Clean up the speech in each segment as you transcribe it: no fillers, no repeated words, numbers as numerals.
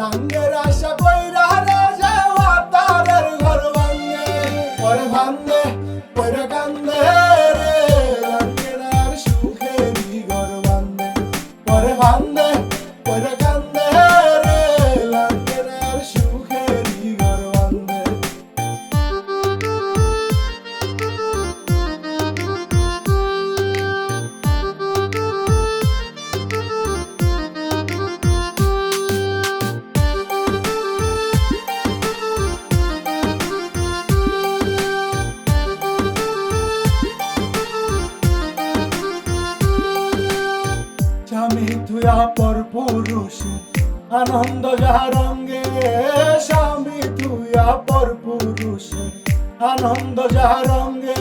লাঙ্গের আশা কইরা রে যাওয়া তারের ঘর ভাঙ্গে পরে ভাঙ্গে পরে কান্দে রে লাঙ্গের আর সুখেরই ঘর ভাঙ্গে পরে ভাঙ্গে পরে কান্দে রে লাঙ্গের আর সুখেরই ঘর ভাঙ্গে। স্বামী থুয়া পর পুরুষ আনন্দ যাহা রঙ্গে স্বামী থুয়া পর পুরুষ আনন্দ যাহা রঙ্গে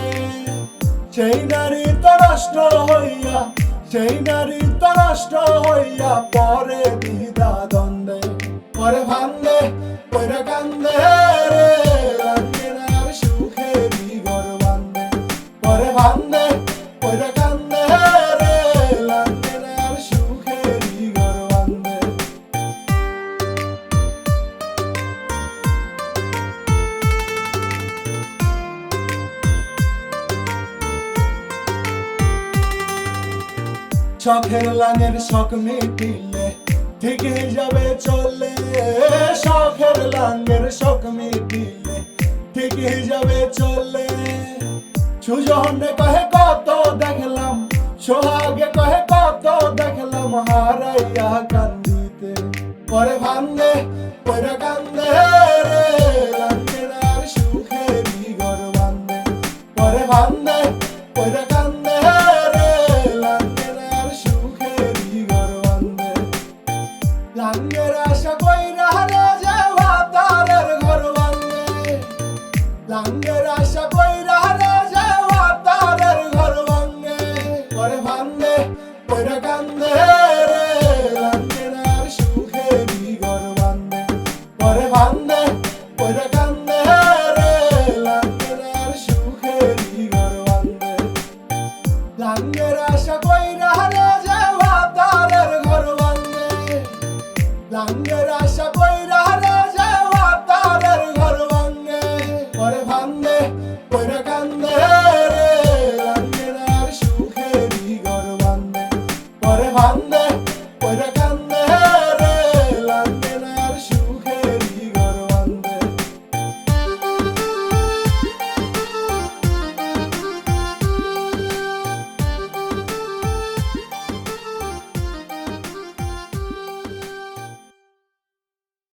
সেই নারী তো নষ্ট হইয়া সেই নারী তো নষ্ট হইয়া পরে দ্বিধা দ্বন্দ্বে পরে ভাঙ্গে পরে কান্দে রে লাঙ্গের আর সুখেরই ঘর ভাঙ্গে পরে ভাঙ্গে পরে কান্দে রে লাঙ্গের আর সুখেরই ঘর ভাঙ্গে। শখের লাঙের শখ মিটিলে ঠিকই যাবে চলে শখের লাঙের শখ মিটিলে ঠিকই যাবে চলে সুজনে কহে কত দেখলাম সোহাগে কহে কত দেখলাম হারাইয়া কান্দিতে পরে ভাঙ্গে পরে কান্দে রে লাঙ্গের আর সুখেরই ঘর ভাঙ্গে পরে ভাঙ্গে